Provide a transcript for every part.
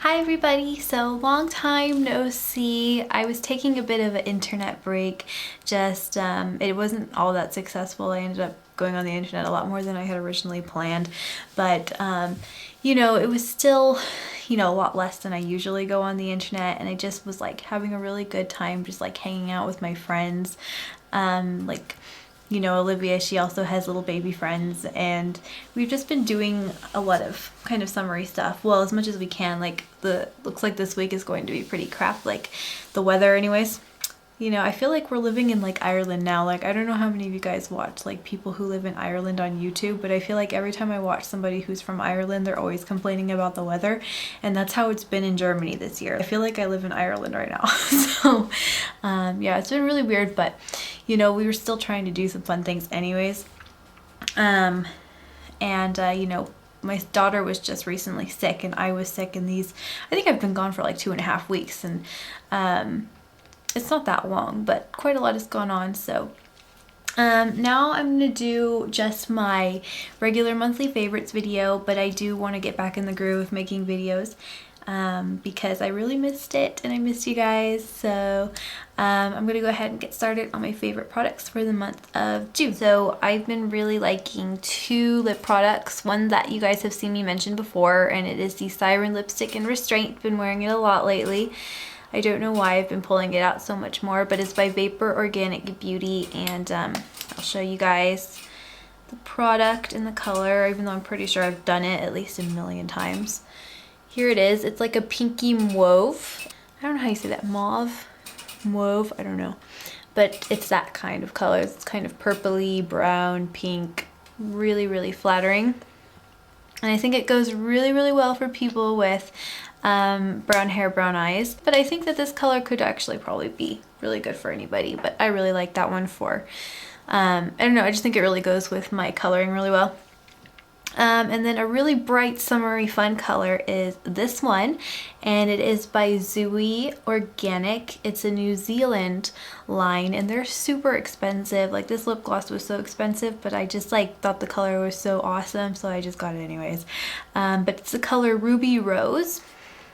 Hi everybody, so long time no see. I was taking a bit of an internet break, just it wasn't all that successful. I ended up going on the internet a lot more than I had originally planned, but you know, it was still, you know, a lot less than I usually go on the internet, and I just was like having a really good time just like hanging out with my friends. Like, you know, Olivia, she also has little baby friends, and we've just been doing a lot of kind of summery stuff. Well, as much as we can. Like, looks like this week is going to be pretty crap, like the weather anyways. You know, I feel like we're living in like Ireland now. Like, I don't know how many of you guys watch like people who live in Ireland on YouTube, but I feel like every time I watch somebody who's from Ireland, they're always complaining about the weather, and that's how it's been in Germany this year. I feel like I live in Ireland right now. So yeah, it's been really weird, but you know, we were still trying to do some fun things anyways. You know, my daughter was just recently sick, and I was sick, and I think I've been gone for like 2.5 weeks, and it's not that long, but quite a lot has gone on. So now I'm gonna do just my regular monthly favorites video, but I do want to get back in the groove of making videos because I really missed it and I missed you guys. So I'm gonna go ahead and get started on my favorite products for the month of June. So I've been really liking two lip products, one that you guys have seen me mention before, and it is the Siren Lipstick in Restraint. Been wearing it a lot lately. I don't know why I've been pulling it out so much more, but it's by Vapor Organic Beauty, and I'll show you guys the product and the color, even though I'm pretty sure I've done it at least a million times. Here it is. It's like a pinky mauve. I don't know how you say that. Mauve? Mauve? I don't know. But it's that kind of color. It's kind of purpley, brown, pink. Really, really flattering. And I think it goes really, really well for people with brown hair, brown eyes. But I think that this color could actually probably be really good for anybody. But I really like that one for, I don't know, I just think it really goes with my coloring really well. And then a really bright, summery, fun color is this one, and it is by Zooey Organic. It's a New Zealand line, and they're super expensive. Like, this lip gloss was so expensive, but I just like thought the color was so awesome, so I just got it anyways. But it's the color Ruby Rose.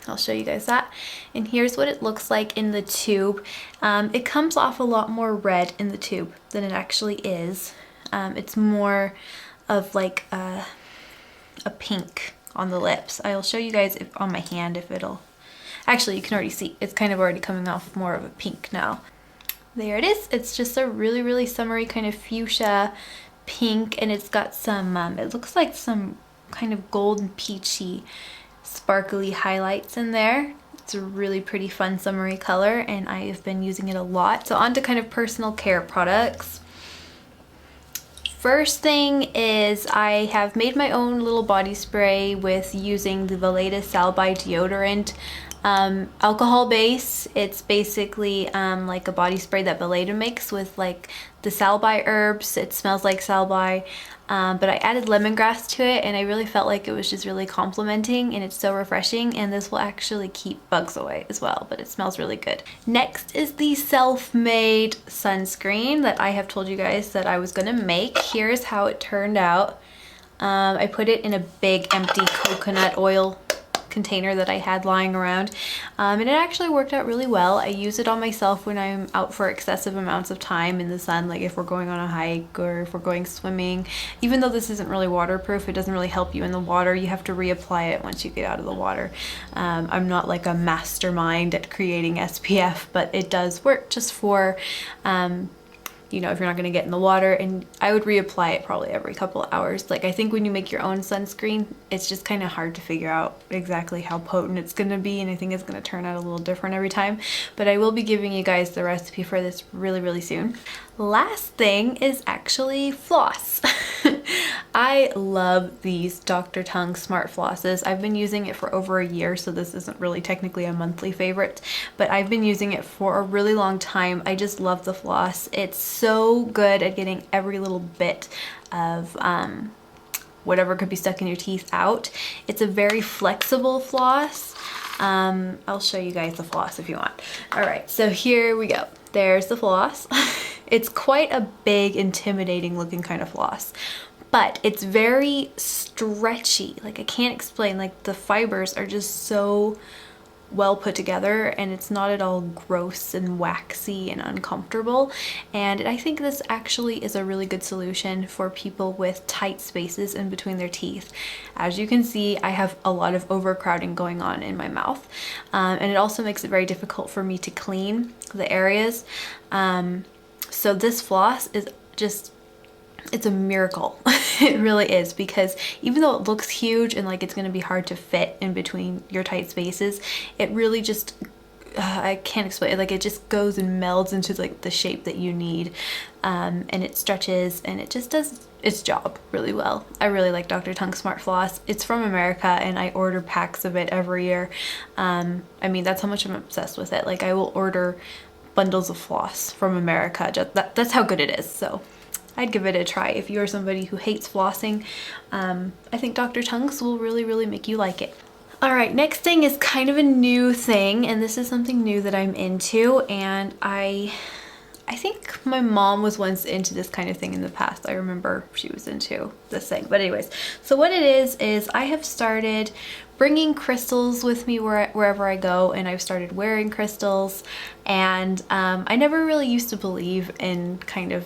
I'll show you guys that. And here's what it looks like in the tube. It comes off a lot more red in the tube than it actually is. It's more of like a pink on the lips. I'll show you guys on my hand if it'll... Actually, you can already see. It's kind of already coming off more of a pink now. There it is. It's just a really, really summery kind of fuchsia pink, and it's got some, it looks like some kind of golden peachy sparkly highlights in there. It's a really pretty fun summery color, and I have been using it a lot. So on to kind of personal care products. First thing is I have made my own little body spray with using the Veleda Salbei deodorant alcohol base. It's basically like a body spray that Veleda makes with like the salbei herbs. It smells like salbei, but I added lemongrass to it, and I really felt like it was just really complimenting, and it's so refreshing, and this will actually keep bugs away as well, but it smells really good. Next is the self-made sunscreen that I have told you guys that I was gonna make. Here's how it turned out. I put it in a big empty coconut oil container that I had lying around, and it actually worked out really well. I use it on myself when I'm out for excessive amounts of time in the sun, like if we're going on a hike or if we're going swimming. Even though this isn't really waterproof, it doesn't really help you in the water. You have to reapply it once you get out of the water. I'm not like a mastermind at creating SPF, but it does work just for you know, if you're not going to get in the water, and I would reapply it probably every couple of hours. Like, I think when you make your own sunscreen, it's just kind of hard to figure out exactly how potent it's going to be, and I think it's going to turn out a little different every time. But I will be giving you guys the recipe for this really, really soon. Last thing is actually floss. I love these Dr. Tongue Smart Flosses. I've been using it for over a year, so this isn't really technically a monthly favorite, but I've been using it for a really long time. I just love the floss. It's so good at getting every little bit of whatever could be stuck in your teeth out. It's a very flexible floss. I'll show you guys the floss if you want. All right, so here we go. There's the floss. It's quite a big, intimidating looking kind of floss, but it's very stretchy. Like, I can't explain, like the fibers are just so well put together, and it's not at all gross and waxy and uncomfortable. And I think this actually is a really good solution for people with tight spaces in between their teeth. As you can see, I have a lot of overcrowding going on in my mouth, and it also makes it very difficult for me to clean the areas. So this floss is just, it's a miracle. It really is, because even though it looks huge and like it's going to be hard to fit in between your tight spaces, it really just, I can't explain it. Like, it just goes and melds into like the shape that you need, and it stretches, and it just does its job really well. I really like Dr. Tongue Smart Floss. It's from America, and I order packs of it every year. I mean, that's how much I'm obsessed with it. Like, I will order bundles of floss from America. That's how good it is. So I'd give it a try if you're somebody who hates flossing. I think Dr. Tongue's will really make you like it. Alright, next thing is kind of a new thing, and this is something new that I'm into, and I think my mom was once into this kind of thing in the past. I remember she was into this thing. But anyways, so what it is I have started bringing crystals with me wherever I go, and I've started wearing crystals, and I never really used to believe in kind of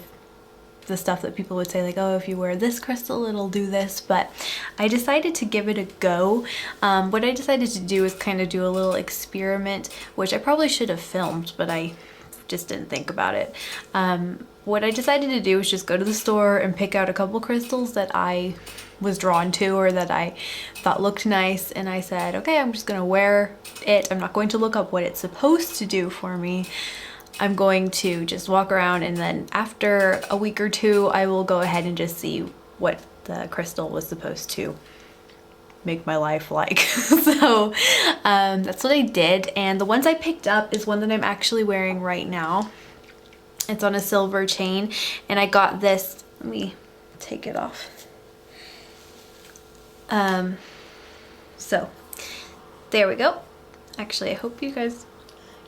the stuff that people would say, like, oh, if you wear this crystal it'll do this, but I decided to give it a go. What I decided to do is kind of do a little experiment, which I probably should have filmed, but I just didn't think about it. What I decided to do was just go to the store and pick out a couple crystals that I was drawn to or that I thought looked nice, and I said, okay, I'm just gonna wear it. I'm not going to look up what it's supposed to do for me. I'm going to just walk around, and then after a week or two I will go ahead and just see what the crystal was supposed to make my life like. So that's what I did, and the ones I picked up is one that I'm actually wearing right now. It's on a silver chain, and I got this, let me take it off. So there we go. Actually, I hope you guys,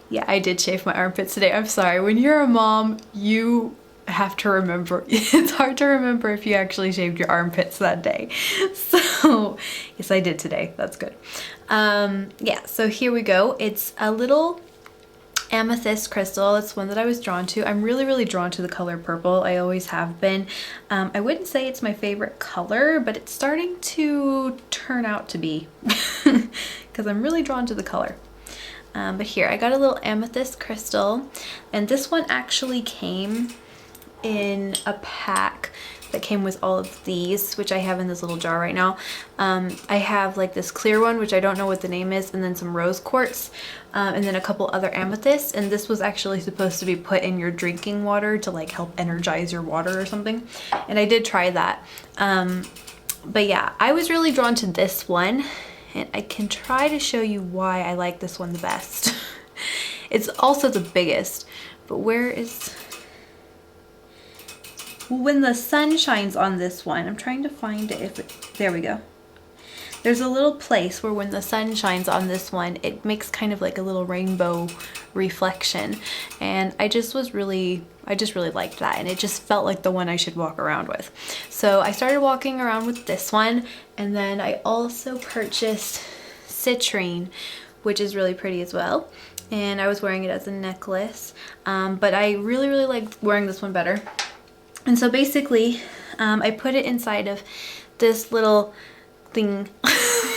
yeah, I did shave my armpits today. I'm sorry. When you're a mom, you have to remember. It's hard to remember if you actually shaved your armpits that day. So, yes, I did today. That's good. Yeah, so here we go. It's a little amethyst crystal. It's one that I was drawn to. I'm really drawn to the color purple. I always have been. I wouldn't say it's my favorite color, but it's starting to turn out to be because I'm really drawn to the color. But here, I got a little amethyst crystal, and this one actually came in a pack that came with all of these, which I have in this little jar right now. I have like this clear one, which I don't know what the name is, and then some rose quartz, and then a couple other amethysts, and this was actually supposed to be put in your drinking water to like help energize your water or something, and I did try that. But yeah, I was really drawn to this one, and I can try to show you why I like this one the best. It's also the biggest, but where is... When the sun shines on this one, I'm trying to find it, there we go. There's a little place where when the sun shines on this one, it makes kind of like a little rainbow reflection. And I just really liked that, and it just felt like the one I should walk around with. So I started walking around with this one, and then I also purchased citrine, which is really pretty as well. And I was wearing it as a necklace, but I really liked wearing this one better. And so basically, I put it inside of this little thing,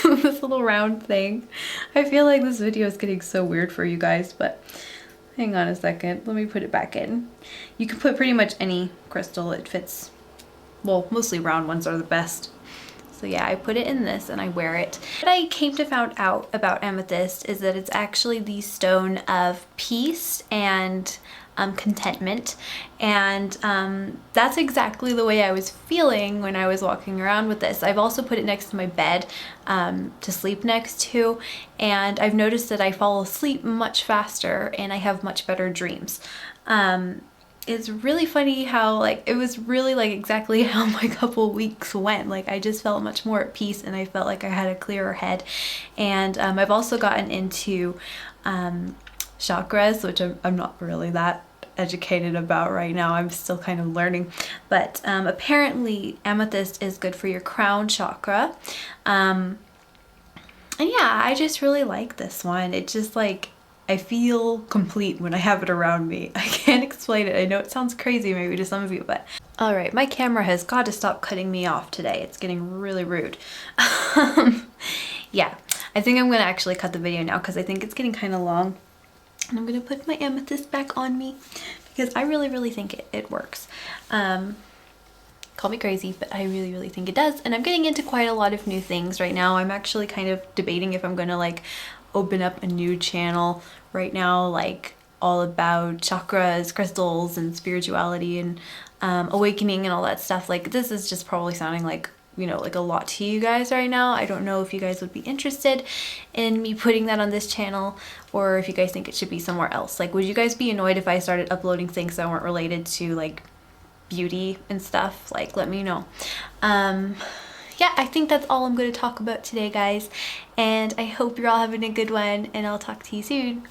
this little round thing. I feel like this video is getting so weird for you guys, but hang on a second. Let me put it back in. You can put pretty much any crystal. It fits. Well, mostly round ones are the best. So yeah, I put it in this and I wear it. What I came to find out about amethyst is that it's actually the stone of peace and contentment, and that's exactly the way I was feeling when I was walking around with this. I've also put it next to my bed to sleep next to, and I've noticed that I fall asleep much faster and I have much better dreams. It's really funny how like it was really like exactly how my couple weeks went. Like I just felt much more at peace, and I felt like I had a clearer head. And I've also gotten into chakras, which I'm not really that educated about right now. I'm still kind of learning, but apparently amethyst is good for your crown chakra. And yeah, I just really like this one. It just like, I feel complete when I have it around me. I can't explain it. I know it sounds crazy maybe to some of you, but all right, my camera has got to stop cutting me off today. It's getting really rude. Yeah, I think I'm gonna actually cut the video now because I think it's getting kind of long. And I'm gonna put my amethyst back on me because I really think it works. Call me crazy, but I really think it does. And I'm getting into quite a lot of new things right now. I'm actually kind of debating if I'm gonna like open up a new channel right now, like all about chakras, crystals, and spirituality, and awakening and all that stuff. Like, this is just probably sounding like, you know, like a lot to you guys right now. I don't know if you guys would be interested in me putting that on this channel, or if you guys think it should be somewhere else. Like, would you guys be annoyed if I started uploading things that weren't related to like beauty and stuff? Like, let me know. Yeah, I think that's all I'm going to talk about today, guys, and I hope you're all having a good one, and I'll talk to you soon.